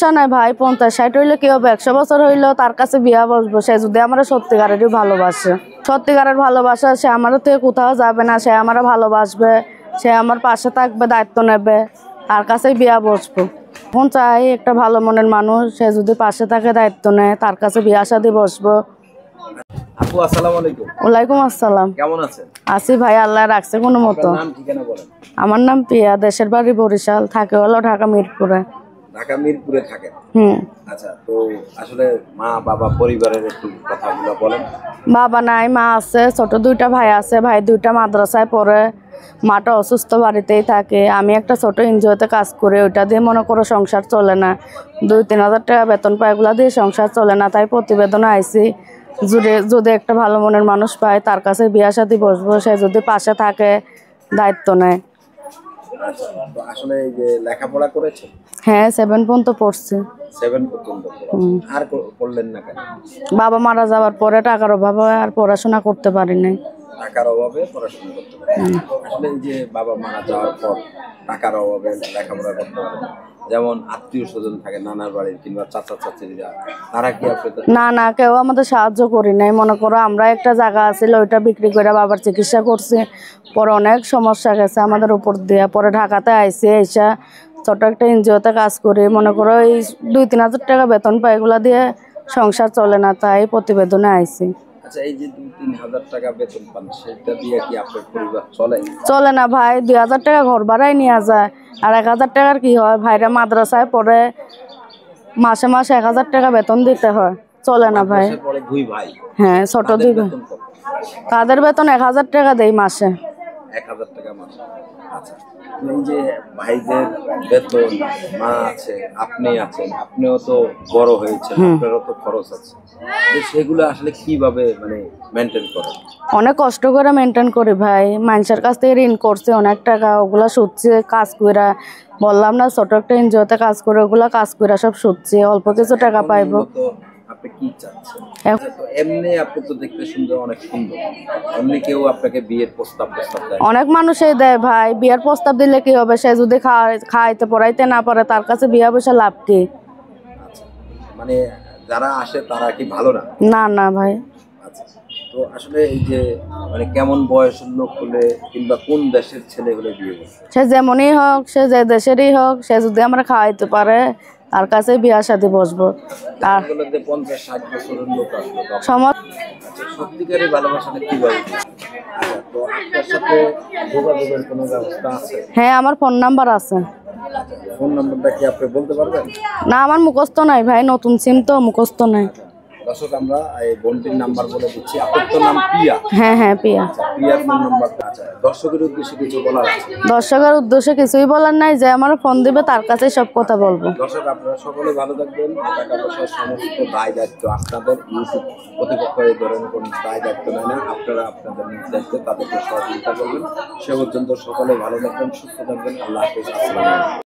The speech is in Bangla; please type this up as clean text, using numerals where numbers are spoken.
সমস্যা নাই ভাই, 50-60 হইলে কি হবে, 100 বছর হইলেও তার কাছে বিয়া বসবো। সে যদি আমার সত্যিকারেরই ভালোবাসে, সত্যিকারের ভালোবাসা, সে আমার থেকে কোথাও যাবে না, সে আমার ভালোবাসবে, সে আমার পাশে থাকবে, দায়িত্ব নেবে, তার কাছেই বিয়া বসবো। এখন চাই একটা ভালো মনের মানুষ, সে যদি পাশে থাকে, দায়িত্ব নেয়, তার কাছে বিয়া শাদী বসবো। আপু আসসালামু আলাইকুম। ওয়ালাইকুম আসসালাম। কেমন আছেন? আছি ভাই, আল্লাহ রাখছে কোনো মতো। নাম ঠিকানা বলেন। আমার নাম প্রিয়া, দেশের বাড়ি বরিশাল, থাকে হলো ঢাকা মিরপুরে। ঢাকা মিরপুরে থাকেন? আচ্ছা, তো আসলে মা বাবা পরিবারের একটু কথাগুলো বলেন। বাবা নাই, মা আছে, ছোট 2টা ভাই আছে, ভাই 2টা মাদ্রাসায় পড়ে, মাটা অসুস্থ, বাড়িতেই থাকে। আমি একটা ছোট এনজিওতে কাজ করি, ওইটা দিয়ে মনে করো সংসার চলে না, 2-3 হাজার টাকা বেতন পায়, এগুলা দিয়ে সংসার চলে না। তাই প্রতিবেদনে আইছি, যদি একটা ভালো মনের মানুষ পায়, তার কাছে বিয়া শাদী বসবো, সে যদি পাশে থাকে, দায়িত্ব নেয়। আচ্ছা, তো আসলে এই যে লেখাপড়া করেছেন? হ্যাঁ, 7 পর্যন্ত পড়ছি। 7 পর্যন্ত। আর পড়লেন না কেন? বাবা মারা যাওয়ার পরে টাকার অভাবে আর পড়াশোনা করতে পারি নাই। টাকার অভাবে পড়াশোনা করতে পারেন? আসলে এই যে বাবা মারা যাওয়ার পর টাকার অভাবে লেখাপড়া করতে পারেন, যেমন আত্মীয় স্বজন থাকে নানার বাড়ির কিংবা চাচা চাচিরা, তারা কি আপনাদের? না, কেউ আমাদের সাহায্য করি নাই। মনে করো আমরা একটা জায়গা আছিল, ওইটা বিক্রি করে বাবার চিকিৎসা করছি, পরে অনেক সমস্যা গেছে আমাদের উপর দিয়ে। পরে ঢাকাতে আইসি, এসে ছোট একটা এনজিওতে কাজ করি, মনে করো এই 2-3 হাজার টাকা বেতন পাই, এগুলা দিয়ে সংসার চলে না, তাই প্রতিবেদনে আইসি। আচ্ছা, এই যে 2-3 হাজার টাকা বেতন পান, সেটা দিয়ে কি আপনার পরিবার চলে? চলে না ভাই, 2 হাজার টাকা ঘর ভাড়াই নেওয়া যায়, আর 1 হাজার টাকার কি হয়, ভাইরা মাদ্রাসায় পড়ে, মাসে মাসে 1 হাজার টাকা বেতন দিতে হয়, চলে না ভাই। হ্যাঁ, ছোট 2 ভাই, তাদের বেতন 1 হাজার টাকা দেয় মাসে। 1 হাজার টাকা মাসে। আচ্ছা, এই যে ভাইদের বেতন, মা আছে, আপনি আছেন, আপনিও তো বড় হয়েছেন, আপনারও তো খরচ আছে, সেগুলো আসলে কিভাবে মানে মেনটেন করেন? অনেক কষ্ট করে মেনটেন করি ভাই, মানুষের কাছ থেকে ঋণ করছে অনেক টাকা, ওগুলা সুদছে, কাজ কইরা, বললাম না ছোট একটা এনজিওতে কাজ করে, ওগুলা কাজ কইরা সব সুদছে, অল্প কিছু টাকা পাইবো। আপনি কি চাচ্ছেন? এমনি আপনি তো দেখতে সুন্দর, অনেক সুন্দর, এমনি কেউ আপনাকে বিয়ের প্রস্তাব দেয়? অনেক মানুষই দেয় ভাই, বিয়ের প্রস্তাব দিলে কি হবে, সে যদি খাইতে পড়াইতে না পারে, তার কাছে বিয়া পয়সা লাভ কি? মানে যারা আসে তারা কি ভালো না? না ভাই। আচ্ছা, তো আসলে এই যে মানে কেমন বয়সের লোক হলে কিংবা কোন দেশের ছেলে হলে বিয়ে করবে? সে যেমনই হোক, সে যে দেশেরই হোক, সে যদি আমরা খাওয়াইতে পারে, তার কাছে বিয়া শাদী বসবো। তার 50-60 বছরের লোক আসলো, সত্যিকারের ভালোবাসাটা কিভাবে? তো আপনার সাথে যোগাযোগের কোনো ব্যবস্থা আছে? হ্যাঁ, আমার ফোন নাম্বার আছে। ফোন নাম্বারটা কি আপনি বলতে পারবেন? না, আমার মুখস্থ নাই ভাই, নতুন সিম তো, মুখস্থ নাই। দর্শক, আমরা এই বোনটির নাম্বার বলে দিচ্ছি। আপনার তো নাম প্রিয়া? হ্যাঁ, প্রিয়া। প্রিয়ার ফোন নাম্বারটা। আচ্ছা, দর্শকের উদ্দেশ্যে কিছু বলার আছে? দর্শকের উদ্দেশ্যে কিছুই বলার নাই, যে আমার ফোন দিবে তার কাছে সব কথা বলবো। দর্শক, আপনারা সকলে ভালো থাকবেন। টাকা পয়সার সমস্ত দায় দায়িত্ব আপনাদের, ইউটিউব কর্তৃপক্ষ এই ধরনের কোনো দায় দায়িত্ব নেয় না, আপনারা আপনাদের নিজ দায়িত্বে তাদেরকে সহযোগিতা করবেন। সে পর্যন্ত সকলে ভালো থাকবেন, সুস্থ থাকবেন। আল্লাহ হাফেজ। আসসালামু আলাইকুম।